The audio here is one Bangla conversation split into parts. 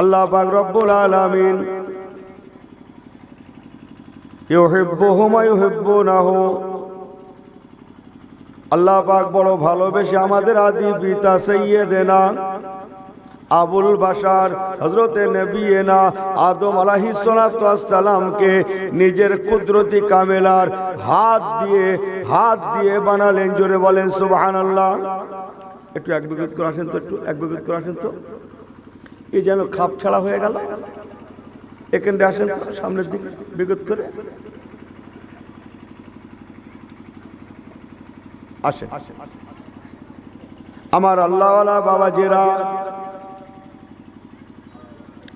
আল্লাহ পাক রব্বুল আলামিন ইউহিব্বুহুম ওয়া ইউহিব্বুনাহু, আল্লাহ পাক বড় ভালোবেসে আমাদের আদি পিতা সাইয়্যিদেনা আবুল বাশার হযরতে নবিয়েনা আদম আলাইহিস সালাতু ওয়াস সালামকে নিজের কুদরতি কামেলার হাত দিয়ে বানালেন। জোরে বলেন সুবহানাল্লাহ। একটু এক বিগত করে আসেন তো, একটু এক বিগত করে আসেন তো। এই যেন খাপ ছাড়া হয়ে গেল। এখানে আসেন তো, সামনের দিকে বিগত করে আসেন। আমার আল্লাহওয়ালা বাবাজিরা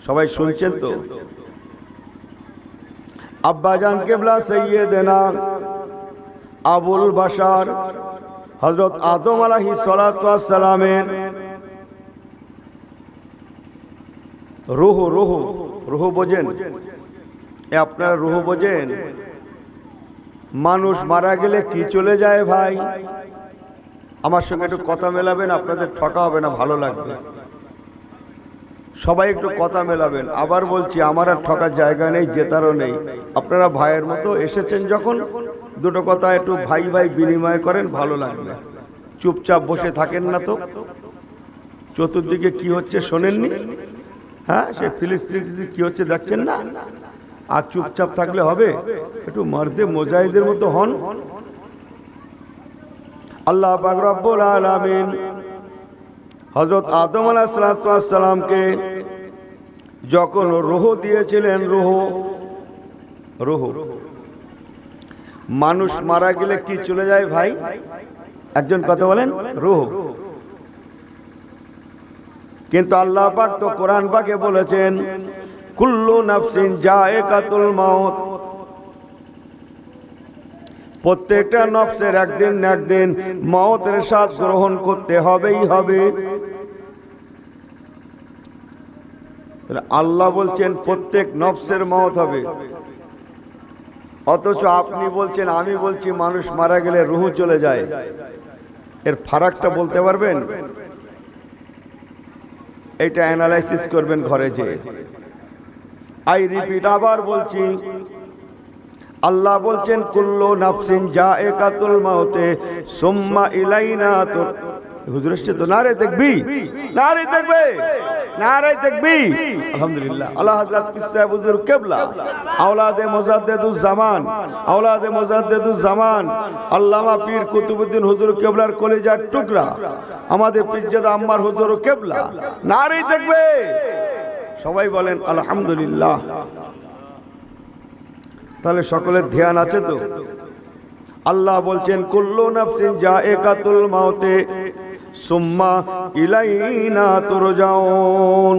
সবাই শুনছেন তো? আব্বাজান কিবলা সাইয়্যিদেনা আবুল বাশার হযরত আদম আলাইহিস সালাতু ওয়াস সালামের রূহ বোঝেন? আপনারা রূহ বোঝেন? মানুষ মারা গেলে কি চলে যায় ভাই? আমার সঙ্গে একটু কথা মেলাবেন, আপনাদের ঠকা হবে না, ভালো লাগবে। সবাই একটু কথা মেলাবেন। আবার বলছি, আমার আর ঠকার জায়গা নেই, জেতারও নেই। আপনারা ভাইয়ের মতো এসেছেন যখন, দুটো কথা একটু ভাই ভাই বিনিময় করেন, ভালো লাগবে। চুপচাপ বসে থাকেন না তো। চতুর্দিকে কি হচ্ছে শোনেননি? হ্যাঁ, সে ফিলিস্তিনে কি হচ্ছে দেখছেন না? আর চুপচাপ থাকলে হবে? একটু মারদে মুজাহিদের মতো হন। আল্লাহ পাক রব্বুল আলামিন হযরত আদম আলাইহিস সালামকে যখন রূহ দিয়েছিলেন, রূহ মানুষ মারা গেলে কি চলে যায় ভাই? একজন কথা বলেন, রূহ। কিন্তু আল্লাহ পাক তো কোরআন পাকে বলেছেন, কুল্লু নাফসিন যায়কাতুল মাউত, প্রত্যেকটা নফসের একদিন না একদিন মওতের স্বাদ গ্রহণ করতে হবেই হবে। আল্লাহ বলছেন প্রত্যেক নফসের মওত হবে, অথচ আপনি বলছেন, আমি বলছি মানুষ মারা গেলে রূহ চলে যায়। এর ফারাকটা বলতে পারবেন? এটা অ্যানালাইসিস করবেন ঘরে যেয়ে। আই রিপিট, আবার বলছি, আল্লাহ বলছেন কুল্লু নাফসিন যায়কাতুল মাউতে সুম্মা ইলাইনা। তো হুজুর এসছে তো, নারে তাকবীর, নারে তাকবীর, নারে তাকবীর। আলহামদুলিল্লাহ। আল্লাহ হযরত পীর সাহেব হুজুর কিবলা আওলাদে মুজাদ্দিদুজ জামান, আওলাদে মুজাদ্দিদুজ জামান আল্লামা পীর কুতুবউদ্দিন হুজুর কিবলার কলিজার টুকরা আমাদের পীরজাদা আম্মার হুজুর কিবলা, নারে তাকবীর। সবাই বলেন আলহামদুলিল্লাহ। তাহলে সকলের ধ্যান আছে তো? আল্লাহ বলছেন কুল্লু নাফসিন যায়কাতুল মাউতে সুম্মা ইলাইনা তুরজাউন,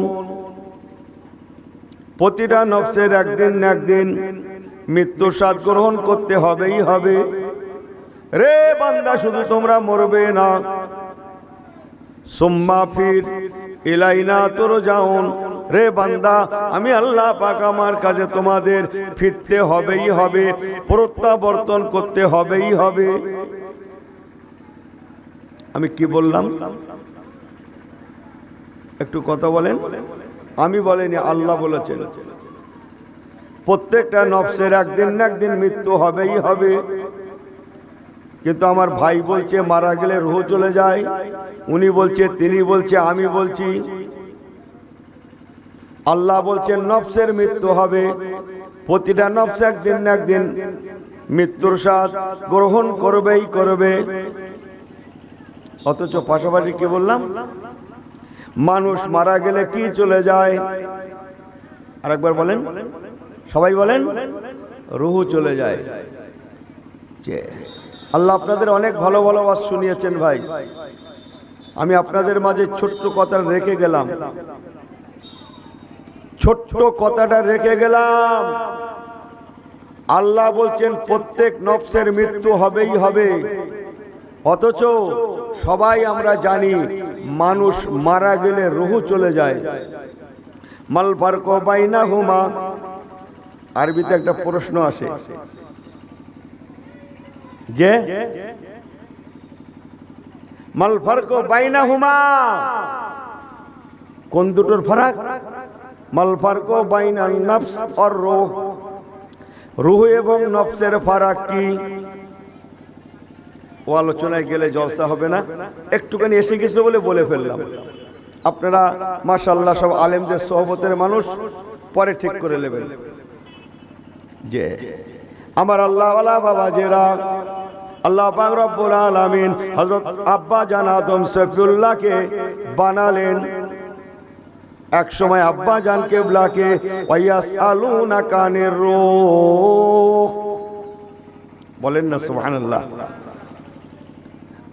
প্রতিটা নফসের একদিন না একদিন মৃত্যু স্বাদ গ্রহণ করতে হবেই হবে। রে বান্দা, শুধু তোমরা মরবে না, সুম্মা ফির ইলাইনা তুরজাউন, রে বান্দা আমি আল্লাহ পাক আমার কাছে তোমাদের ফিরতে হবেই হবে, প্রত্যাবর্তন করতে হবেই হবে। আমি কি বললাম? একটু কথা বলেন। আমি বলিনি, আল্লাহ বলেছেন প্রত্যেকটা নফসের একদিন না একদিন মৃত্যু হবেই হবে। কিন্তু আমার ভাই বলছে মারা গেলে রূহ চলে যায়, উনি বলছে, তিনি বলছে, আমি বলছি। আল্লাহ বলছেন নফসের মৃত্যু হবে, প্রতিটা নফস একদিন না একদিন মৃত্যুর স্বাদ গ্রহণ করবেই করবে। অথচ পাশাপাশি কি বললাম? মানুষ মারা গেলে কি চলে যায়? আরেকবার বলেন, সবাই বলেন, রূহ চলে যায়। আল্লাহ আপনাদের অনেক ভালো ভালো ওয়াজ শুনিয়েছেন ভাই। আমি আপনাদের মাঝে ছোট্ট কথা রেখে গেলাম, ছোট্ট কথাটা রেখে গেলাম। আল্লাহ বলছেন প্রত্যেক নফসের মৃত্যু হবেই হবে, অথচ সবাই আমরা জানি মানুষ মারা গেলে রূহ চলে যায়। মাল ফারকু বাইনাহুমা, আরবিতে একটা প্রশ্ন আসে যে মাল ফারকু বাইনাহুমা, কোন দুটোর ফারাক? মাল ফারকু বাইনান নফস আর রূহ, রূহ এবং নফসের ফারাক কি? ও আলোচনায় গেলে জলসা হবে না, একটুখানি এসে গেছিল বলে বলে ফেললাম। আপনারা মাশাআল্লাহ সব আলেমদের সোহবতের মানুষ, পরে ঠিক করে নেবেন। যে আমার আল্লাহওয়ালা বাবাজেরা, আল্লাহ পাক রব্বুল আলামিন হযরত আব্বা জান আদম সফিউল্লাহকে বানালেন। এক সময় আব্বা জান কিবলাকে ওয়ায়াসআলুনা কানির রূহ, বলেন না সুবহানাল্লাহ।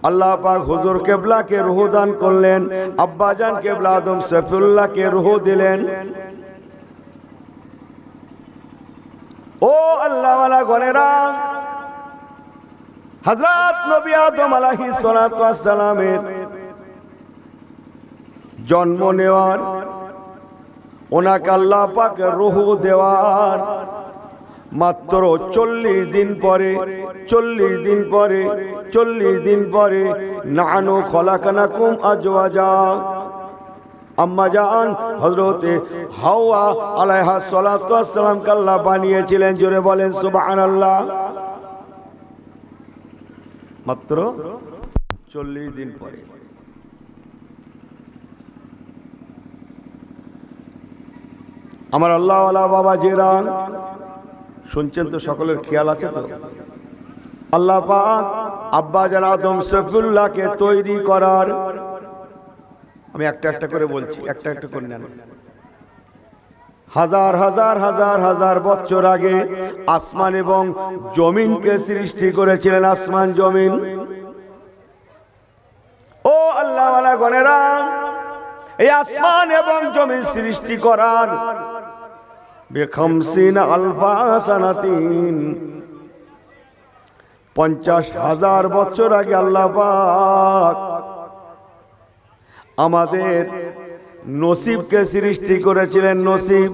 আল্লাহ পাক হুজুর কিবলাকে রূহ দান করলেন, আব্বা জান কিবলা আদম সফিউল্লাহকে রূহ দিলেন। ও আল্লাহওয়ালা গণেরা, হযরত নবী আদম আলাইহিস সালাতু ওয়াস সালামের জন্ম নেওয়ার, ওনাকে আল্লাহ পাক রূহ দেওয়ার মাত্র 40 দিন পরে, 40 দিন পরে, 40 দিন পরে নাহনু খলাকনাকুম আজওয়াজা, আম্মা জান হযরতে হাওয়া আলাইহা সালাতু ওয়াস সালামকে আল্লাহ বানিয়েছিলেন। জোরে বলেন সুবহানাল্লাহ। মাত্র 40 দিন পরে। আমার আল্লাহওয়ালা বাবাজিরা শুনছেন তো? সকলের খেয়াল আছে তো? আল্লাহ পাক আব্বা জান আদম সফিউল্লাহকে তৈরি করার, আমি একটা একটা করে বলছি, একটা একটা করে নেন। হাজার হাজার হাজার হাজার বছর আগে আসমান এবং জমিনকে সৃষ্টি করেছিলেন। আসমান জমিন। ও আল্লাহওয়ালা গণেরা, এই আসমান এবং জমিন সৃষ্টি করার বিখামসিনা আলফা সানাতিন, 50,000 বছর আগে আল্লাহ পাক আমাদের নসিবকে সৃষ্টি করেছিলেন। নসিব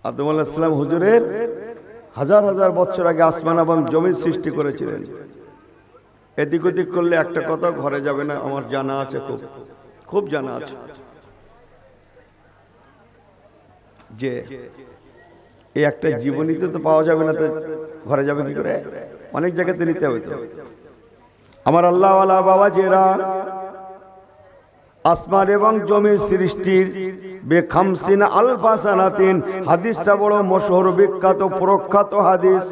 আদম আলাইহিস সালাম হুজুরের হাজার হাজার বছর আগে আসমান এবং জমিন সৃষ্টি করেছিলেন। এদিক ওদিক করলে একটা কথা ঘরে যাবে না, আমার জানা আছে, খুব খুব জানা আছে। যে এই একটা জীবনীতে তো পাওয়া যাবে না, তো ঘরে যাবে কি করে? অনেক জায়গাতে নিতে হবে তো। আমার আল্লাহওয়ালা বাবাজেরা, আসমান এবং জমির সৃষ্টির বেখামসিনা আলফা সানাতিন, হাদিসটা বড় মশহুর, বিখ্যাত, প্রখ্যাত হাদিস।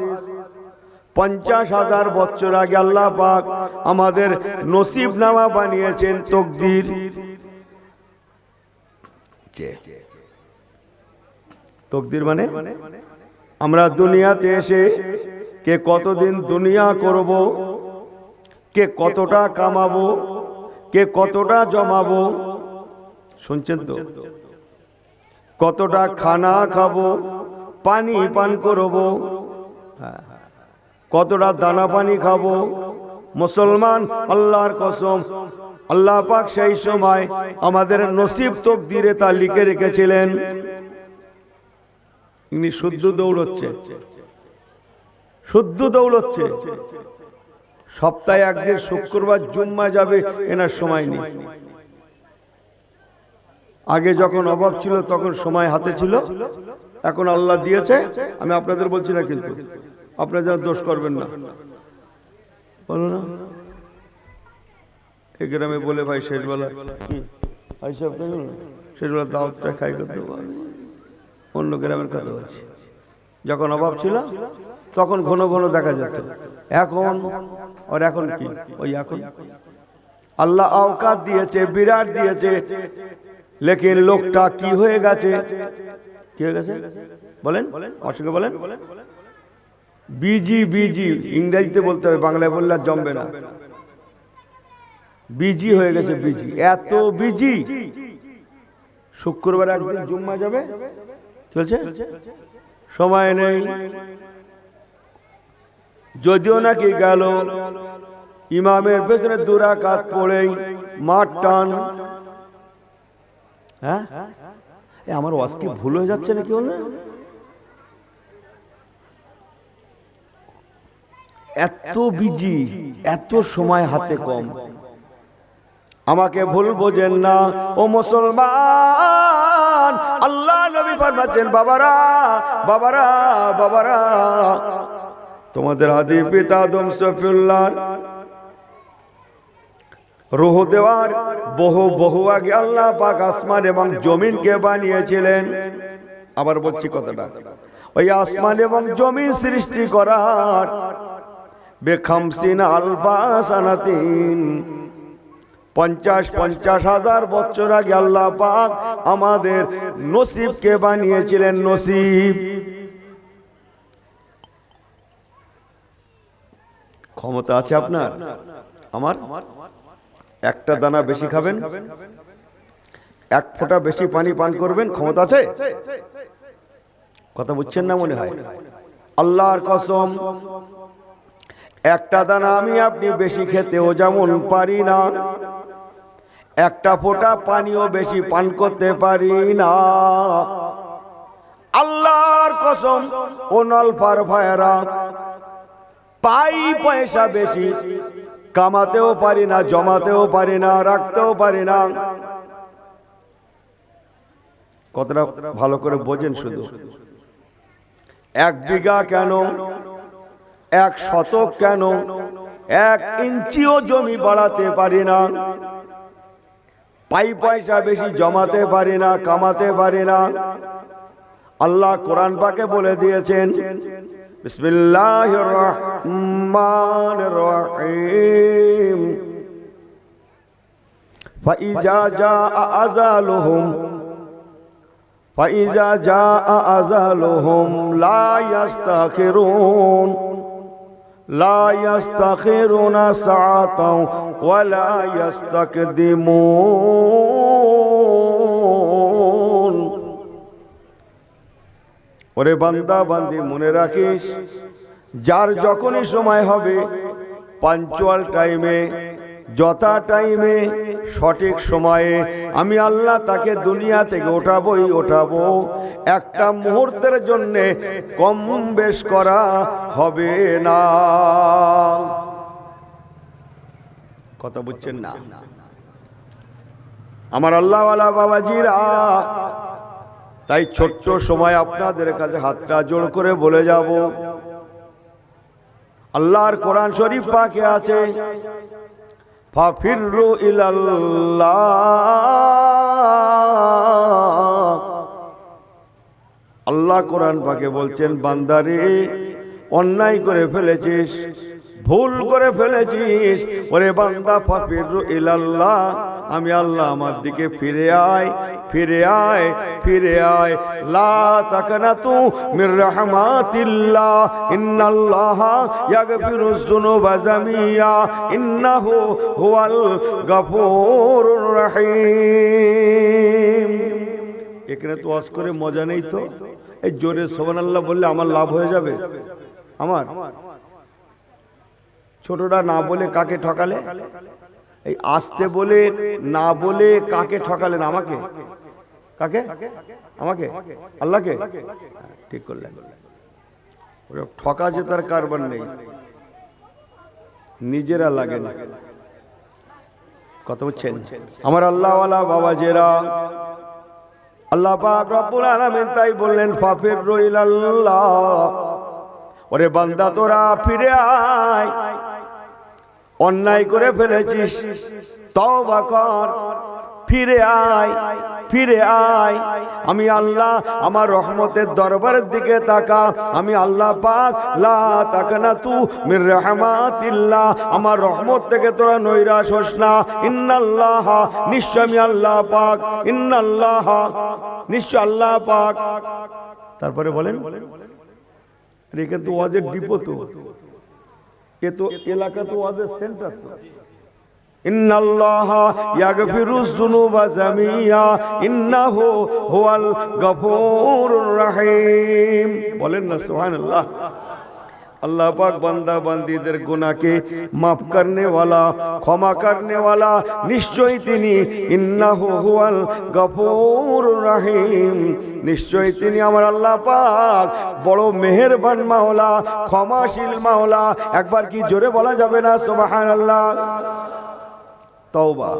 50,000 বছর আগে আল্লাহ পাক আমাদের নসিবনামা বানিয়েছেন, তকদির। তকদির মানে আমরা দুনিয়াতে এসে কে কতদিন দুনিয়া করব, কে কতটা কামাবো, কে কতটা জমাবো, শুনছেন তো? কতটা খানা খাবো, পানি পান করবো, কতটা দানা পানি খাবো। মুসলমান, আল্লাহর কসম, আল্লাহ পাক সেই সময় আমাদের নসিব তকদিরে তা লিখে রেখেছিলেন। ইনি শুদ্ধ দৌড়চ্ছে, শুদ্ধ দৌড়চ্ছে। সপ্তাহে একদিন শুক্রবার জুম্মা যাবে, এনার সময় নেই। আগে যখন অভাব ছিল তখন সময় হাতে ছিল, এখন আল্লাহ দিয়েছে। আমি আপনাদের বলছি না, কিন্তু আপনারা যেন দোষ করবেন না, বলো না। এই গ্রামে বলে ভাই শেষবেলা শেষবেলা দাওয়াতটা খাই করতে, অন্য গ্রামের কথা বলছি। যখন অভাব ছিল তখন ঘন ঘন দেখা যেত, এখন আর এখন কি ওই এখন আল্লাহ আওকাত দিয়েছে, বিরাট দিয়েছে, লেকিন লোকটা কি হয়ে গেছে? কি হয়ে গেছে বলেন, অসংখ্য বলেন। বিজি, বিজি ইংরেজিতে বলতে হবে, বাংলায় বললে আর জমবে না। বিজি হয়ে গেছে, বিজি, এত বিজি। শুক্রবার একদিন জুম্মা যাবে, চলছে, সময় নেই। যদিও নাকি গেল ইমামের পেছনে 2 রাকাত পড়েই মাঠ টান। হ্যাঁ, আমার ওয়াজ কি ভুল হয়ে যাচ্ছে নাকি? এত বিজি, এত সময় হাতে কম। আমাকে ভুল বোঝেন না ও মুসলমান। আল্লাহ নবী ফরমাচ্ছেন, বাবারা বাবারা বাবারা, তোমাদের আদি পিতা আদম শফিউল্লাহর রূহ দেওয়ার বহু আগে আল্লাহ পাক আসমান এবং জমিনকে বানিয়েছিলেন। আবার বলছি কথাটা, ওই আসমান এবং জমিন সৃষ্টি করার বেখামসিন আলফা সানাতিন 50,000 বছর আগে আল্লাহ পাক আমাদের নসিবকে বানিয়েছিলেন। নসিব ক্ষমতা আছে আপনার আমার? একটা দানা বেশি খাবেন, এক ফোঁটা বেশি পানি পান করবেন, ক্ষমতা আছে? কথা বুঝছেন না মনে হয়? আল্লাহর কসম, একটা দানা আমি আপনি বেশি খেতেও যেমন পারি না, একটা ফোঁটা পানিও বেশি পান করতে পারি না। আল্লাহর কসম, ও নলফার ভাইরা, পাই পয়সা বেশি কামাতেও পারি না, জমাতেও পারি না, রাখতেও পারি না। কতটা ভালো করে বোঝেন শুধু। 1 বিঘা কেন, 1 শতক কেন, 1 ইঞ্চিও জমি বাড়াতে পারি না, পাই পয়সা বেশি জমাতে পারি না, কামাতে পারি না। আল্লাহ কোরআন পাকে বলে দিয়েছেন, বিসমিল্লাহির রহমানির রহিম, ফাইজা জাআ আজালুহুম লা ইস্তাখিরুনা সাআতাও ওয়া লা ইস্তাকদিমুন। ওরে বান্দা বান্দি, মনে রাখিস, যার যখনই সময় হবে, পাঞ্চুয়াল টাইমে, যথা টাইমে, সঠিক সময়ে আমি আল্লাহ তাকে দুনিয়া থেকে ওঠাবো। একটা মুহূর্তের জন্যে কম বেশ করা হবে না। কথা বুঝছেন না আমার আল্লাহওয়ালা বাবাজিরা? তাই ছোট্ট সময় আপনাদের কাছে হাতটা জোড় করে বলে যাব, আল্লাহর কোরআন শরীফ পাকে আছে, ফাফিরু ইলাল্লাহ। আল্লাহ কোরআন পাকে বলছেন, বান্দারে, অন্যায় করে ফেলেছিস, ভুল করে ফেলেছিস, ওরে বান্দা, ফাফিরু ইলাল্লাহ, আমি আল্লাহ আমার দিকে ফিরে আয়, ফিরে আয়, ফিরে আয়। লা তাকনাতু মির রাহমাতিল্লাহ, ইন্নাল্লাহা ইয়াগফিরুয যুনুবা জামিয়া, ইন্নাহু হুয়াল গফুরুর রহিম। এখানে তো ওয়াজ করে মজা নেই তো। এই জোরে সুবহানাল্লাহ বললে আমার লাভ হয়ে যাবে। আমার ছোটরা না বলে কাকে ঠকালে? এই আসতে বলে না বলে কাকে ঠকালেন? আমাকে? কাকে? আমাকে? আল্লাহকে? ঠিক করলেন। ঠকা যে তার কারবার নেই, নিজেরা লাগে না। কথা বুঝছেন আমার আল্লাহওয়ালা বাবাজেরা? আল্লাহ পাক রব্বুল আলামিন তাই বললেন, ফাফিরু ইলাল্লাহ, ওরে বান্দা তোরা ফিরে আয়, অন্যায় করে ফেলেছিস, তওবা কর, ফিরে আয়, ফিরে আয়। আমি আল্লাহ আমার রহমতের দরবারের দিকে তাকা। আমি আল্লাহ পাক, লা তাকনাতু মির রাহমাতিল্লাহ, আমার রহমত থেকে তোরা নৈরাশ হোস না। ইন্নাল্লাহ, নিশ্চয় আমি আল্লাহ পাক, ইন্নাল্লাহ, নিশ্চয় আল্লাহ পাক। তারপরে বলেন, এখানে তো ওয়াজের ডিপো, তো এ তো এলাকা, তো ওয়াজের সেন্টার। তো ইন্নাল্লাহা ইয়াগফিরুয যুনুবা জামিয়া, ইন্নাহু হুয়াল গফুরুর রহিম। বলেন না সুবহানাল্লাহ। अल्लाह पाक बंदा बंदीদের গুনাহকে মাফ करने वाला, ক্ষমা करने वाला নিশ্চয়ই তিনি ইন্নাহু হুয়াল গফুরুর রহিম। নিশ্চয়ই তিনি আমার আল্লাহ পাক বড় মেহেরবান মাওলা, ক্ষমাশীল মাওলা। একবার কি জোরে বলা যাবে না সুবহানাল্লাহ? তওবা।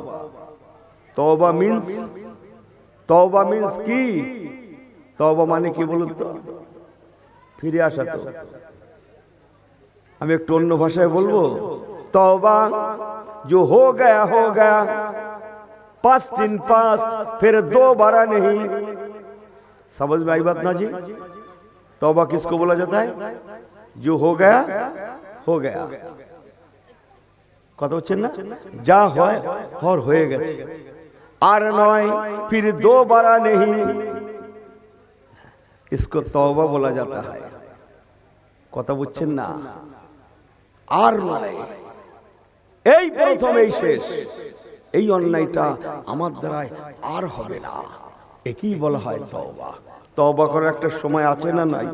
তওবা মিন্স কি? তওবা মানে কি বলুন তো? ফিরে আসা। তো আমি একটু অন্য ভাষায় বলবো, तौबा जो हो गया, पास्ट इन पास्ट, फिर दोबारा नहीं। समझ में आई बात ना जी? तौबा किसको बोला जाता है? जो हो गया কথা হচ্ছেন না? যা হয় হয়ে গেছে, আর নয়, फिर दोबारा नहीं, इसको तौबा बोला जाता है। কথা বুঝছেন না? আর নয়, এই প্রথম, এই শেষ, এই অন্যায়টা আমার দ্বারায় আর হবে না, একই বলা হয় তওবা। তওবা করার একটা সময় আছে না নাই?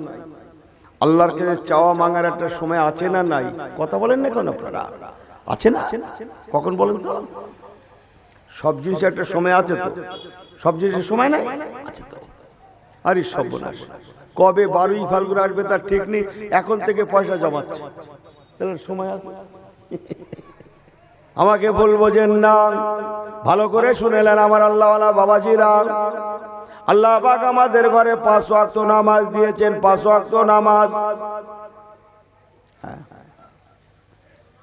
আল্লাহর কাছে চাওয়া মাঙ্গার একটা সময় আছে না নাই? কথা বলেন না কেন আপনারা? আছে না? কখন বলেন তো? সব জিনিসের একটা সময় আছে তো? সব জিনিসের সময় নাই? আছে তো। আরে সর্বনাশ, কবে 12ই ফাল্গুন আসবে তার ঠিক নেই, এখন থেকে পয়সা জমাচ্ছে, তাহলে সময় আছে? আমাকে বলবো যে না, ভালো করে শুনেলেন আমার আল্লাহওয়ালা বাবাজিরা, আল্লাহ পাক আমাদের ঘরে 5 ওয়াক্ত নামাজ দিয়েছেন, 5 ওয়াক্ত নামাজ।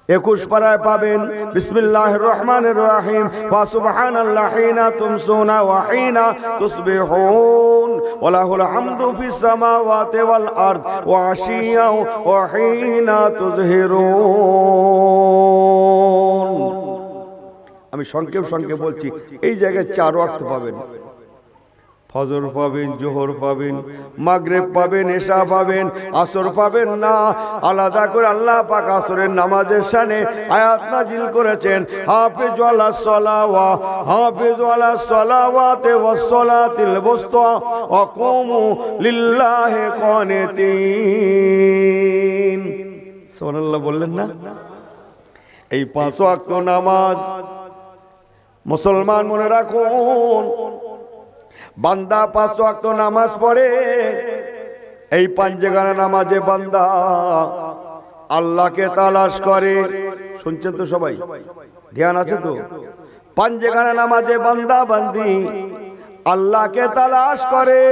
21 পারায় পাবেন বিসমিল্লাহির রহমানির রহিম, ওয়া সুবহানাল্লাহি হিনা তুমসুনা ওয়া হিনা তুসবিহুন, ওয়া লাহুল হামদু ফিস সামাওয়াতি ওয়াল আরদ ওয়া আশিয়া ওয়া হিনা তুযহিরুন। আমি সংক্ষেপ বলছি, এই জায়গায় 4 ওয়াক্ত পাবেন। ফজর পাবেন, জোহর পাবেন, মাগরিব পাবেন, এশা পাবেন, আসর পাবেন না। আলাদা করে আল্লাহ পাক আসরের নামাজের শানে আয়াত নাজিল করেছেন, হাফিজু আলাস সালাওয়াতি ওয়াস সালাতিল বুসতা ওয়া কুমু লিল্লাহি কানিতিন। সুবহানাল্লাহ বললেন না? এই 5 ওয়াক্ত নামাজ মুসলমান মনে রাখুন, বান্দা 5 ওয়াক্ত নামাজ পড়ে, এই পাঞ্জেগানা নামাজে বান্দা আল্লাহকে তালাশ করে। শুনছেন তো সবাই? ধ্যান আছে তো? পাঞ্জেগানা নামাজে বান্দা বান্দি আল্লাহকে তালাশ করে,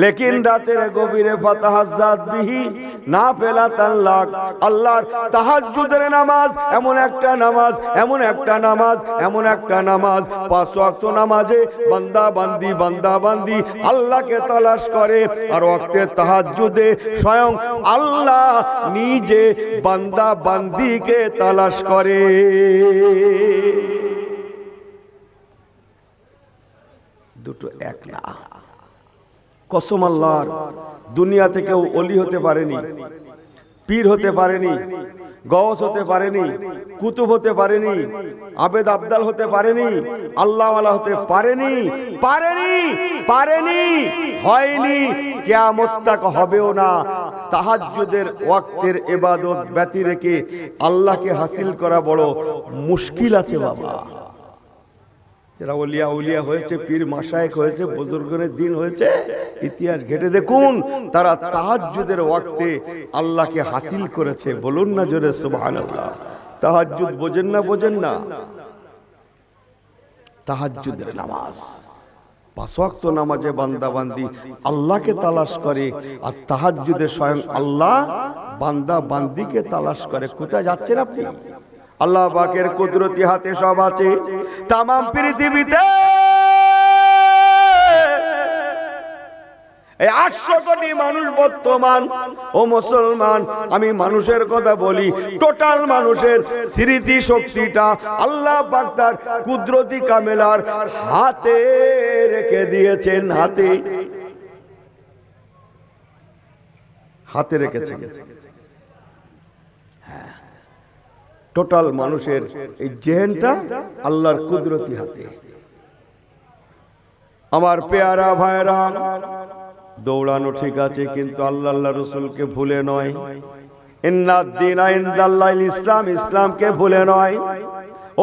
লেকিন রাতের গভীরে ফাতাহাজ্জাত বিহি নাফিলাতান লাক। আল্লাহর তাহাজ্জুদের নামাজ এমন একটা নামাজ, 5 ওয়াক্ত নামাজে বান্দা বান্দি আল্লাহকে তালাশ করে। আর ওয়াক্তে তাহাজ্জুদে স্বয়ং আল্লাহ নিজে বান্দা বান্দিকে তালাশ করে। দুটো এক না। কসম আল্লাহর, দুনিয়াতে কেউ ওলি হতে পারেনি, পীর হতে পারেনি, গওস হতে পারেনি, কুতুব হতে পারেনি, আবেদ আবদাল হতে পারেনি, আল্লাহওয়ালা হতে পারেনি, হয়নি, কিয়ামত তাক হবেও না। তাহাজ্জুদের ওয়াক্তের ইবাদত ব্যতি রেখে আল্লাহকে হাসিল করা বড় মুশকিল আছে বাবা। যারা উলিয়া হয়েছে, পীর মাশায়েখ হয়েছে, বুজুর্গের দিন হয়েছে, ইতিহাস ঘেটে দেখুন, তারা তাহাজ্জুদের ওয়াক্তে আল্লাহকে হাসিল করেছে। বলুন না জোরে সুবহানাল্লাহ। তাহাজ্জুদ বোঝেন না? তাহাজ্জুদের নামাজ, 5 ওয়াক্ত নামাজে বান্দা বান্দি আল্লাহকে তালাশ করে, আর তাহাজ্জুদে স্বয়ং আল্লাহ বান্দা বান্দিকে তালাশ করে। কোথায় যাচ্ছেন আপনি? আল্লাহ পাকের কুদরতি হাতে সব আছে। তাম পৃথিবীতে এই 800 কোটি মানুষ বর্তমান, ও মুসলমান, আমি মানুষের কথা বলি, টোটাল মানুষের স্মৃতি শক্তিটা আল্লাহ পাক তার কুদরতি কামেলার হাতে রেখে দিয়েছেন। হাতে রেখেছেন। টোটাল মানুষের এই জেহেনটা আল্লাহর কুদরতি হাতে। আমার পেয়ারা ভাইরা, দৌড়ানো ঠিক আছে, কিন্তু আল্লাহ রাসূলকে ভুলে নয়। ইন্নাদ দীনা ইনদাল্লাহিল ইসলাম, ইসলামকে ভুলে নয়।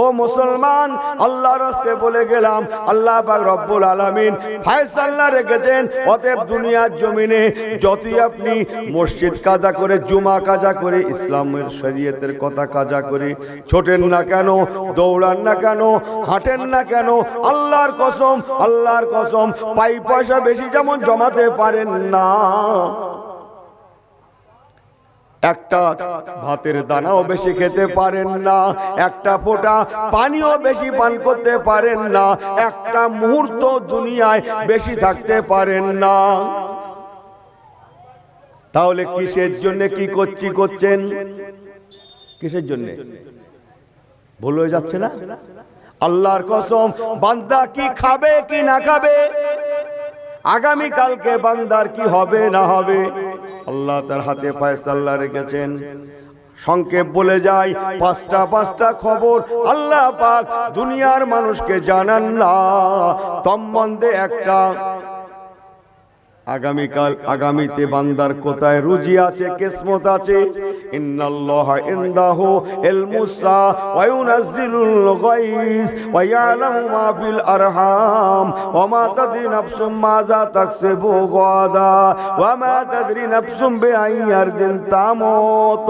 ও মুসলমান, আল্লাহর রাস্তে বলে গেলাম, আল্লাহ পাক রব্বুল আলামিন ফয়সালা রেখেছেন। অতএব দুনিয়ার জমিনে যতই আপনি মসজিদ কাজা করে, জুমা কাজা করে, ইসলামের শরীয়তের কথা কাজা করে ছোটেন না কেন, দৌড়ান না কেন, হাঁটেন না কেন, আল্লাহর কসম, আল্লাহর কসম, পাই পয়সা বেশি যেমন জমাতে পারেন না, একটা ভাতের দানাও বেশি খেতে পারেন না, একটা ফোঁটা পানিও বেশি পান করতে পারেন না, একটা মুহূর্ত দুনিয়ায় বেশি থাকতে পারেন না। তাহলে কিসের জন্য কি করছেন? কিসের জন্য? ভুল হয়ে যাচ্ছে না? আল্লাহর কসম, বান্দা কি খাবে কি না খাবে, আগামী কালকে বান্দার কি হবে না হবে, আল্লাহ তার হাতে ফয়সালা রেখেছেন। সংক্ষেপ বলে যায়, পাঁচটা খবর আল্লাহ পাক দুনিয়ার মানুষকে জানান না, তন্মধ্যে একটা, আগামীকাল, আগামীতে বান্দার কোথায় রুজি আছে, কিসমত আছে। ইন্নাল্লাহা ইনদাহু ইলমুস সা ওয়া ইউনাজ্জিলুল গায়স ওয়া ইয়ালামু মা ফিল আরহাম ওয়া মা তাদরি নাফসুম মাযা তাকসিবু গাদা ওয়া মা তাদরি নাফসুম বিআইয়ি আরদিন তামুত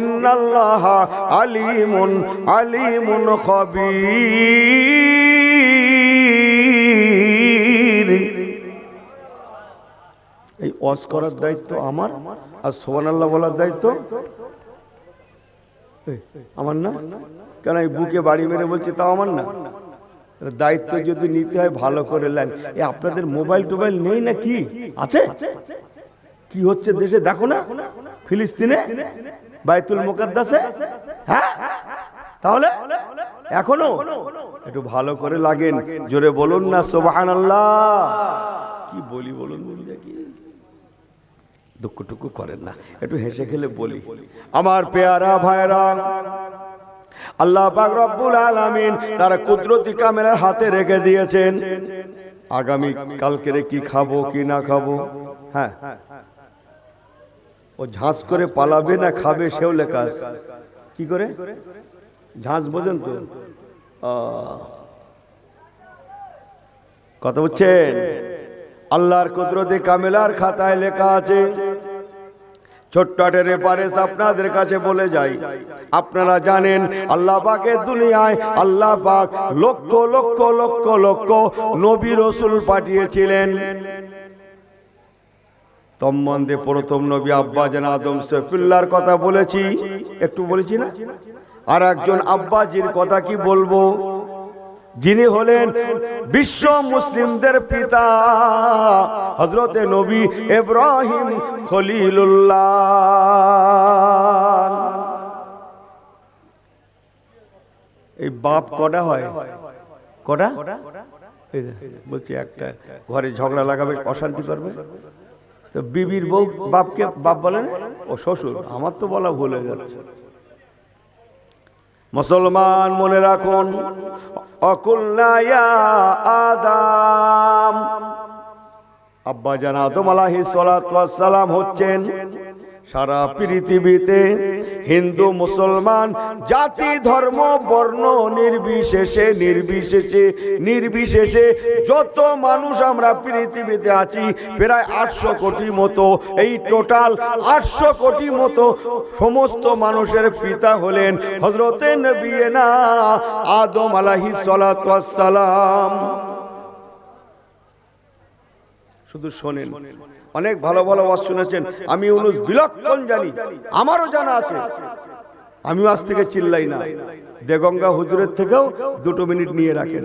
ইন্নাল্লাহা আলিমুন খাবীর। এই ওয়াজ করার দায়িত্ব আমার, আর সুবহানাল্লাহ বলার দায়িত্ব আমার না? কেন এই বুকে বাড়ি মেরে বলছি তাও আমার না? দায়িত্ব যদি নিতে হয় ভালো করে নেন। এই আপনাদের মোবাইল টোবাইল নেই না কি আছে? কি হচ্ছে দেশে দেখো না, ফিলিস্তিনে, বাইতুল মুকাদ্দাসে, হ্যাঁ? তাহলে এখনো একটু ভালো করে লাগেন, জোরে বলুন না সুবহানাল্লাহ। কি বলি বলুন দেখি, দুঃখটুকু করেন না, একটু হেসে খেলে বলি। আমার পেয়ারা ভাইরা, আল্লাহ পাক রব্বুল আলামিন তার কুদরতি কামেলার হাতে রেখে দিয়েছেন আগামী কালকে কি খাবো কি না খাবো। হ্যাঁ, ও ঝাঁস করে পালাবে না খাবে সেও লেখা আছে। কি করে ঝাঁস বোঝেন তো? কথা বুঝছেন? আল্লাহর কুদরতি কামেলার খাতায় লেখা আছে। ছোট্ট একটা রেফারেন্স আপনাদের কাছে বলে যাই, আপনারা জানেন আল্লাহ পাকের দুনিয়ায় আল্লাহ পাক লক্ষ লক্ষ লক্ষ লক্ষ নবী রাসূল পাঠিয়েছিলেন। তন্মধ্যে প্রথম নবী আব্বাজান আদম সফিউল্লাহর কথা বলেছি, একটু বলেছি না? আর একজন আব্বাজির কথা কি বলবো, যিনি হলেন বিশ্ব মুসলিমদের পিতা, হযরতে নবী ইব্রাহিম খলিলুল্লাহ। এই বাপ কটা হয়? কটা বলছি? একটা ঘরে ঝগড়া লাগাবে, অশান্তি করবে, তো বিবির বউ বাপকে বাপ বলেন, ও শ্বশুর। আমার তো বলা ভুল হয়ে যাচ্ছে। মুসলমান মনে রাখুন, অকুলনা ইয়া আদম, আব্বাজান আদম আলাইহিস সালাতু ওয়াস সালাম হচ্ছেন সারা পৃথিবীতে হিন্দু মুসলমান জাতি ধর্ম বর্ণ নির্বিশেষে নির্বিশেষে নির্বিশেষে যত মানুষ আমরা পৃথিবীতে আছি, প্রায় 800 কোটি মতো, এই টোটাল 800 কোটি মতো সমস্ত মানুষের পিতা হলেন হযরতে নবিয়না আদম আলাইহিস সালাতু ওয়াস সালাম। শুধু শোনেন, অনেক ভালো ভালো ওয়াজ শুনেছেন, আমি ইউনুস বিলক্ষণ জানি, আমারও জানা আছে, আমিও আজ থেকে চিল্লাই না। দেগঙ্গা হুজুরের থেকেও 2 মিনিট নিয়ে রাখেন।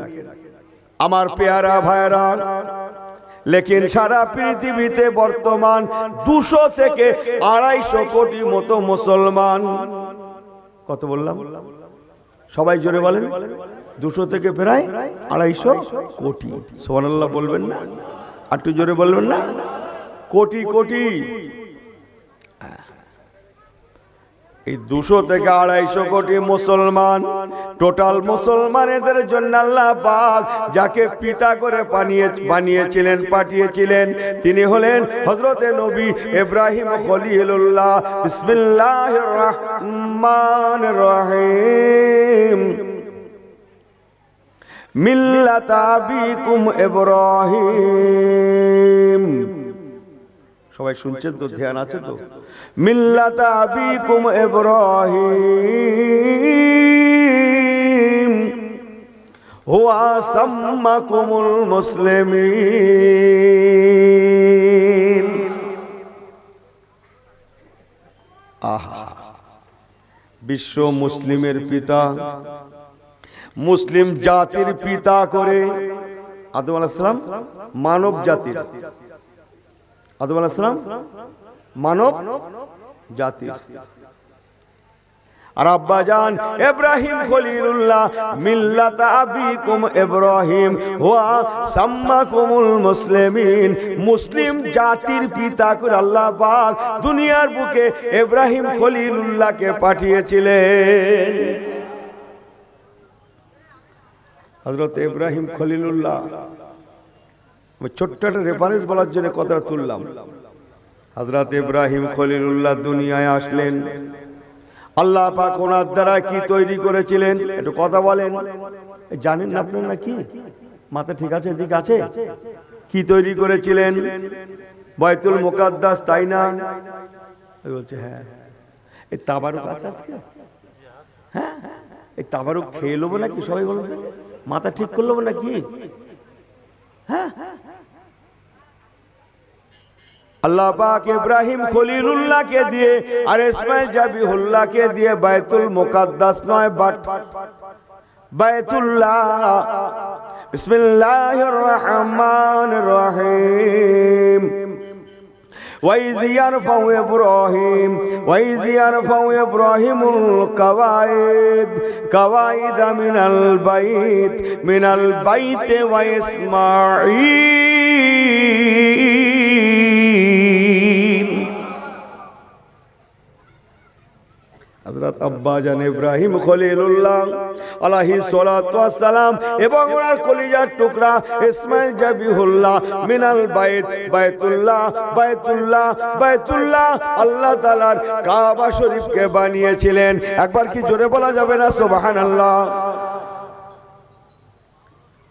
আমার পেয়ারা ভাইরা, লেকিন সারা পৃথিবীতে বর্তমান 200 থেকে 250 কোটি মতো মুসলমান। কত বললাম? সবাই জোরে বলেন। 200 থেকে প্রায় 250 কোটি। সুবহানাল্লাহ বলবেন না? একটু জোরে বলবেন না? কোটি কোটি। এই 200 থেকে 250 কোটি মুসলমান, টোটাল মুসলমানদের জন্য আল্লাহ পাক যাকে পিতা করে বানিয়েছিলেন, পাঠিয়েছিলেন, তিনি হলেন হযরতে নবী ইব্রাহিম খলিলুল্লাহ। বিসমিল্লাহির রহমানির রহিম। মিল্লাতা আবিকুম ইব্রাহিম। সবাই শুনছেন তো, ধ্যান আছে তো? মিল্লাতা আবিকুম ইব্রাহিম হুয়া সাম্মাকুমুল মুসলিমিন। আহা, বিশ্ব মুসলিমের পিতা, মুসলিম জাতির পিতা করে আদম আলাইহিস সালাম মানব জাতির, আদম আলাইহিস সালাম মানব জাতির। আর আব্বাজান ইব্রাহিম খলিলুল্লাহ মিল্লাতা আবিকুম ইব্রাহিম হুয়া সাম্মাকুমুল মুসলিমিন, মুসলিম জাতির পিতা করে আল্লাহ পাক দুনিয়ার বুকে ইব্রাহিম খলিলুল্লাহকে পাঠিয়েছিলেন। হযরত ইব্রাহিম খলিলুল্লাহ, ছোট্ট একটা রেফারেন্স বলার জন্য কথাটা তুললাম। হযরত ইব্রাহিম খলিলুল্লাহ দুনিয়ায় আসলেন, আল্লাহ পাক ওনার দ্বারা কি তৈরি করেছিলেন একটু কথা বলেন। জানেন না আপনারা নাকি? মাথা ঠিক আছে, দিক আছে? কি তৈরি করেছিলেন? বাইতুল মুকাদ্দাস, তাই না? বলছে হ্যাঁ। এই তাবারুক আছে আজকে? হ্যাঁ, এই তাবারুক খেয়ে নেবো নাকি সবাই? বলুন, মাথা ঠিক করে নেবো নাকি? হ্যাঁ, আল্লাহ পাক ইব্রাহিম খলিলুল্লাহকে দিয়ে আর ইসমাইল জাবিহুল্লাহকে দিয়ে বাইতুল মুকাদ্দাস নয়, বাট বাইতুল্লাহ। বিসমিল্লাহির রহমানির রহিম। وَإِذْ يَرْفَعُ إِبْرَاهِيمُ الْقَوَاعِدَ مِنَ الْبَيْتِ وَإِسْمَاعِيلُ। হযরত আব্বাজান ইব্রাহিম খলিলুল্লাহ আলাইহিস সালাতু ওয়াস সালাম এবং ওনার কলিজার টুকরা ইসমাইল জাবিহুল্লাহ মিনাল বাইতুল্লাহ আল্লাহ তাআলার কাবা শরীফকে বানিয়েছিলেন। একবার কি জোরে বলা যাবে না সুবহানাল্লাহ?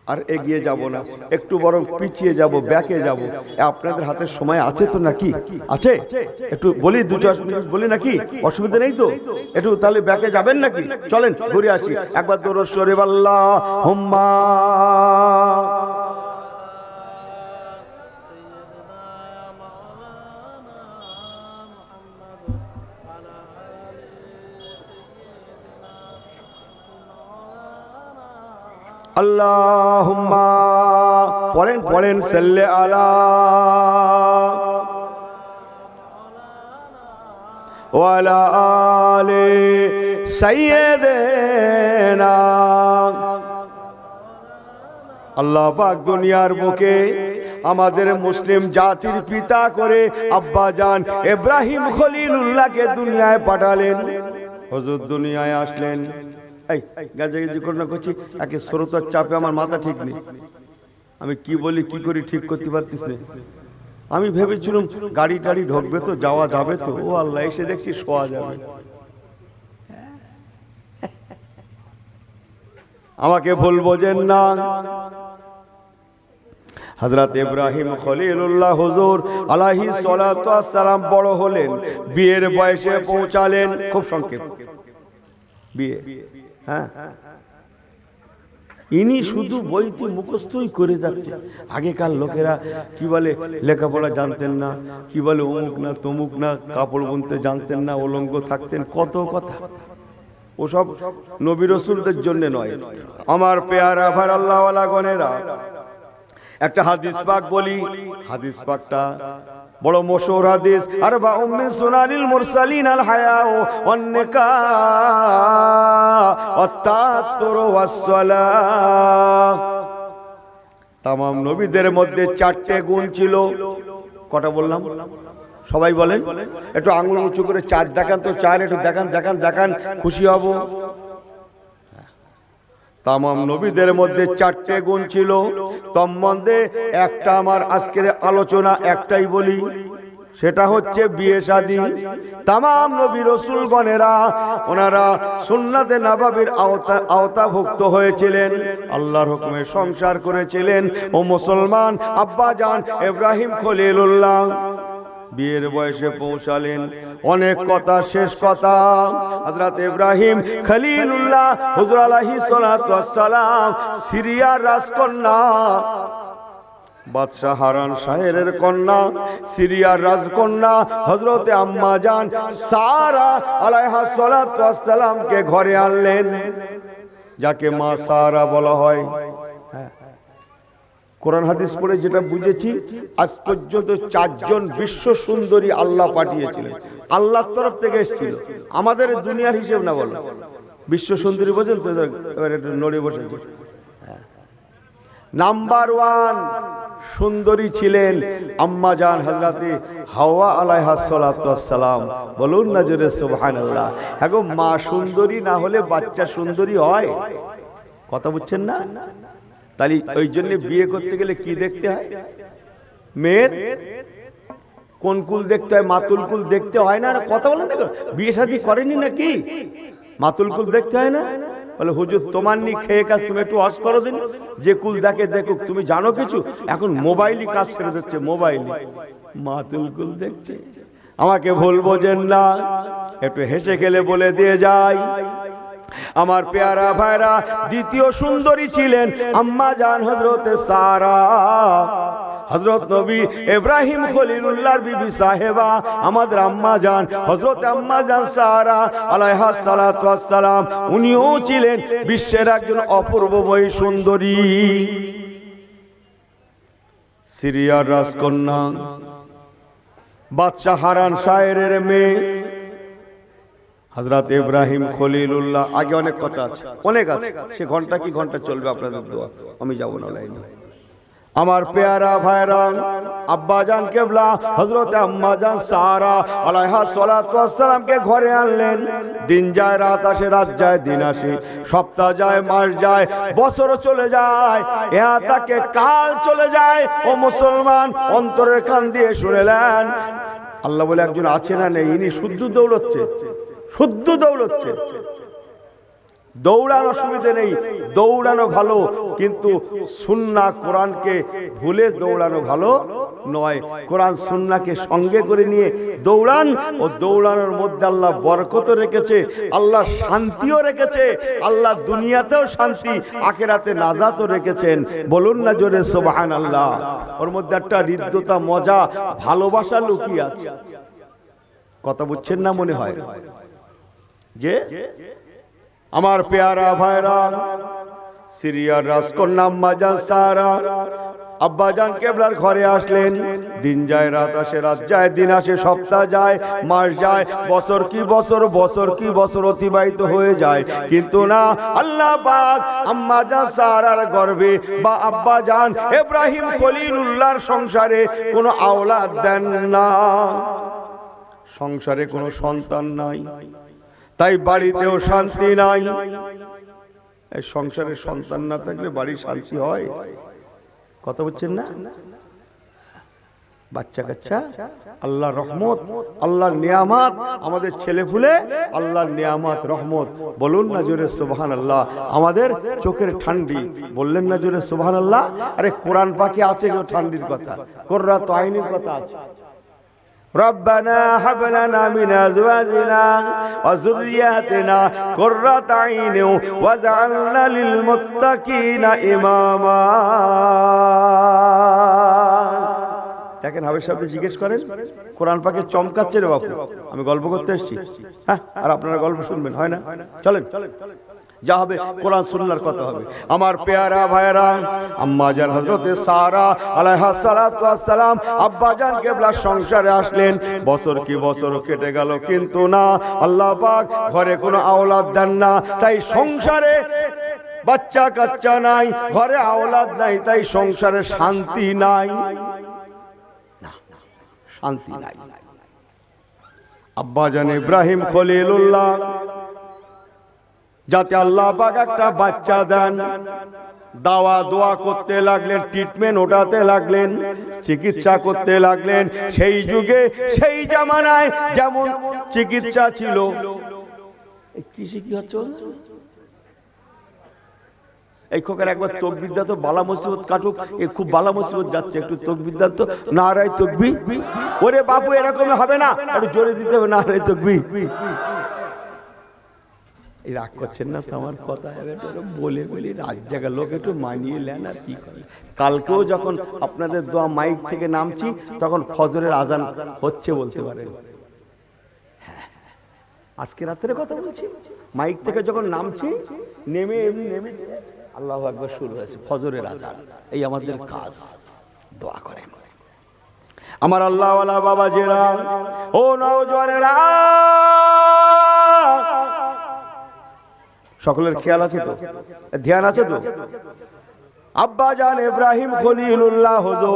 আর এগিয়ে যাব না, একটু বরং পিছিয়ে যাব, ব্যাকে যাব। আপনাদের হাতে সময় আছে তো নাকি? আছে? একটু বলি, 2-4 মিনিট বলি নাকি? অসুবিধা নেই তো? একটু তাহলে ব্যাকে যাবেন নাকি? চলেন ঘুরে আসি। একবার দরুদ শরীফ আল্লাহুম্মা আল্লাহুম্মা পড়েন সাল্লি আলা ওয়া আলা আলি সাইয়্যিদিনা। আল্লাহ পাক দুনিয়ার বুকে আমাদের মুসলিম জাতির পিতা করে আব্বাজান ইব্রাহিম খলিলুল্লাহকে দুনিয়ায় পাঠালেন। হুজুর দুনিয়ায় আসলেন, এই গাজাগাজি করনা করছি, একে শ্রোতার চাপে আমার মাথা ঠিক নেই, আমি কি বলি কি করি ঠিক করতে পারতেছি না। আমি ভেবেছিলাম গাড়ি টাড়ি ঢুকবে তো, যাওয়া যাবে তো, ও আল্লাহ এসে দেখছি শোয়া যাবে। আমাকে ভুল বোঝেন না। হযরত ইব্রাহিম খলিলুল্লাহ হুজুর আলাইহিস সালাতু ওয়াস সালাম বড় হলেন, বিয়ের বয়সে পৌঁছালেন। খুব সংক্ষেপ বিয়ে, হ্যাঁ, ইনি শুধু বইতে মুখস্থই করে যাচ্ছে। আগেকার লোকেরা কি বলে, লেখাপড়া জানতেন না, কি বলে অমুক না তমুক না, কাপড় বুনতে জানতেন না, উলঙ্গ থাকতেন, কত কথা। ওসব নবী রাসূলদের জন্য নয়। আমার পেয়ারা ভার আল্লাহওয়ালা গণেরা, একটা হাদিস পাক বলি। হাদিস পাকটা বড় মশহুর হাদিস। আরবা উম্মি সুনানিল মুরসালিন আল হায়াউ ওয়ান নিকাহ ওয়াত তাআত্তুর ওয়াস সালাহ। তামাম নবীদের মধ্যে 4টে গুণ ছিল। কটা বললাম? সবাই বলেন, একটু আঙ্গুল উঁচু করে 4 দেখান তো, 4 একটু দেখান, খুশি হব। তামাম নবীদের মধ্যে 4টে গুণ ছিল। তন্মধ্যে একটা আমার আজকের আলোচনা একটাই বলি, সেটা হচ্ছে বিয়ে শাদী। তাম নবী রাসূলগণেরা ওনারা সুন্নাতে নববীর আওতাভুক্ত হয়েছিলেন, আল্লাহর হুকুমে সংসার করেছিলেন। ও মুসলমান, আব্বাজান ইব্রাহিম খলিলুল্লাহ বিয়ের বয়সে পৌঁছালেন। অনেক কথা, শেষ কথা, হযরত ইব্রাহিম খলিলুল্লাহ হুজুর আলাইহিস সালাতু ওয়াস সালাম সিরিয়ার রাজকন্যা বাদশাহ হারান শাহের কন্যা, সিরিয়ার রাজকন্যা হযরতে আম্মা জান সারা আলাইহা সালাতু ওয়াস সালামকে ঘরে আনলেন, যাকে মা সারা বলা হয়। কোরআন হাদিস পড়ে যেটা বুঝেছি, আজ পর্যন্ত 4 জন বিশ্ব সুন্দরী আল্লাহ পাঠিয়েছিলেন, আল্লাহর তরফ থেকে এসেছিল, আমাদের দুনিয়ার হিসেব না। বলো বিশ্ব সুন্দরী বোঝেন তো? এবার একটু নড়ে বসেছে। নাম্বার 1 সুন্দরী ছিলেন আম্মা জান হযরতে হাওয়া আলাইহা সালাতু ওয়াস সালাম। বলুন না জোরে সুবহানাল্লাহ। হ্যাঁ গো, মা সুন্দরী না হলে বাচ্চা সুন্দরী হয়? কথা বুঝছেন না? তাহলে ওই জন্য বিয়ে করতে গেলে কি দেখতে হয়? মেয়ের কোন কুল দেখতে হয়? মাতুল কুল দেখতে হয় না? কথা বলেন না, বিয়ে শাদী করেনি নাকি? মাতুল কুল দেখতে হয় না? বলে হুজুর তোমার নি খেয়ে কাজ, তুমি একটু ওয়াজ করো দিন, যে কুল দেখে দেখুক, তুমি জানো কিছু? এখন মোবাইলই কাজ ছেড়ে দিচ্ছে, মোবাইল মাতুল কুল দেখছে। আমাকে ভুল বোঝেন না, একটু হেসে খেলে বলে দিয়ে যাই, আমার পেয়ারা ভাইরা, দ্বিতীয় সুন্দরী ছিলেন আম্মা জান হযরতে সারা, হযরত নবী ইব্রাহিম খলিলুল্লাহর বিবি সাহেবা, আমাদের আম্মা জান হযরতে আম্মা জান সারা আলাইহা সালাতু ওয়াস সালাম। উনিও ছিলেন বিশ্বের একজন অপূর্বময়ী সুন্দরী, সিরিয়ার রাজকন্যা, বাদশাহ হারান শাহের মেয়ে হযরত ইব্রাহিম খলিলুল্লাহ। আগে অনেক কথা আছে, অনেক আছে, সে ঘন্টা কি ঘন্টা চলবে আপনাদের দোয়া, আমি যাব না লাইনে। আমার পেয়ারা ভাইরা, আব্বা জান কেবলা হযরতে আম্মা জান সারা আলাইহা সালাতু ওয়াস সালামকে ঘরে আনলেন। দিন যায় রাত আসে, রাত যায় দিন আসে, সপ্তাহ যায় মাস যায়, বছর চলে যায়, ইহা তাকে কাল চলে যায়। ও মুসলমান, অন্তরের কান দিয়ে শুনেলেন, আল্লাহ বলে একজন আছে না নেই? ইনি শুদ্ধ দৌড়চ্ছে, শুদ্ধ দৌড়চ্ছে। দৌড়ানো অসুবিধে নেই, দৌড়ানো ভালো, কিন্তু সুন্নাহ কোরআনকে ভুলে দৌড়ানো ভালো নয়। কোরআন সুন্নাহকে সঙ্গে করে নিয়ে দৌড়ান, ও দৌড়ানোর মধ্যে আল্লাহ বরকত রেখেছে, আল্লাহ শান্তিও রেখেছে, আল্লাহ দুনিয়াতেও শান্তি, আখিরাতে নাজাতও রেখেছেন। বলুন না জোরে সুবহানাল্লাহ। ওর মধ্যে একটা হৃদ্যতা, মজা, ভালোবাসা লুকিয়ে আছে। কথা বুঝছেন না মনে হয়? যে আমার পেয়ারা ভাইরা, সিরিয়ার রাজকন্যা আম্মা জান সারা আব্বাজান কেবলার ঘরে আসলেন। দিন যায় রাত আসে, রাত যায় দিন আসে, সপ্তাহ যায় মাস যায়, বছর কি বছর, বছর কি বছর অতিবাহিত হয়ে যায়, কিন্তু না, আল্লাহ পাক আম্মা জান সারার গর্ভে বা আব্বাজান ইব্রাহিম খলিলুল্লাহর সংসারে কোনো আওলাদ দেন না, সংসারে কোনো সন্তান নাই, তাই বাড়িতেও শান্তি নাই। এই সংসারে সন্তান না থাকলে বাড়ি শান্তি হয়? কথা বলছেন না? বাচ্চা কাচ্চা আল্লাহর রহমত, আল্লাহর নিয়ামত, আমাদের ছেলে ফুলে আল্লাহর নিয়ামত রহমত। বলুন না জোরে সুবহানাল্লাহ। আমাদের চোখের ঠান্ডি, বললেন না জোরে সুবহানাল্লাহ। আরে কোরআন পাকে আছে গো ঠান্ডির কথা, কুররাতু আইনের কথা আছে। ربنا هب لنا من ازواجنا وذرياتنا قرة عين واجعلنا للمتقين اماما। দেখেন হাবিব সাহেব জিজ্ঞেস করেন, কোরআন পাকে চমকাচ্ছে রে বাপু, আমি গল্প করতে এসেছি, হ্যাঁ, আর আপনারা গল্প শুনবেন, হয় না? চলেন, যা হবে কোরআন সুন্নাহর কথা হবে। আমার পেয়ারা ভাইরা, আম্মা জান হযরতে সারা আলাইহা সালাতু ওয়াস সালাম আব্বা জান কেবলার সংসারে আসলেন। বছর কি বছর কেটে গেল, কিন্তু না, আল্লাহ পাক ঘরে কোনো আওলাদ দেন না, তাই সংসারে বাচ্চা কাচ্চা নাই, ঘরে আওলাদ নাই, তাই সংসারে শান্তি নাই, শান্তি নাই। আব্বা জান ইব্রাহিম খলিলুল্লাহ যাতে আল্লাহ পাক একটা বাচ্চা দেন, দাওয়া দোয়া করতে লাগলেন, ট্রিটমেন্ট ওঠাতে লাগলেন, চিকিৎসা করতে লাগলেন। সেই যুগে সেই জামানায় যেমন চিকিৎসা ছিল, কৃষি কি হচ্ছে এই খোকার একবার তকবীর দাও তো, বালা মুসিবত কাটুক। এ খুব বালা মুসিবত যাচ্ছে, একটু তকবীর দাও তো। নারায়ে তাকবীর। ওরে বাবু এরকম হবে না, একটু জোরে দিতে হবে। নারায়ে তাকবীর। এই রাগ করছেন না তো আমার কথা? বলে বলি রাত জায়গা লোক একটু মানিয়ে নেন আর কি করে। কালকেও যখন আপনাদের দোয়া মাইক থেকে নামছি তখন ফজরের আজান হচ্ছে বলতে পারেন। আজকে রাতের কথা বলছি, মাইক থেকে যখন নামছি নেমে এমনি নেমেছে, আল্লাহু আকবার শুরু হয়েছে, ফজরের আজান। এই আমাদের কাজ। দোয়া করেন আমার আল্লাহওয়ালা বাবাজিরা, ও নওজওয়ানেরা, সকলের খেয়াল আছে তো, ধ্যান আছে তো? আব্বা জান ইব্রাহিম খলিলুল্লাহ হুজুর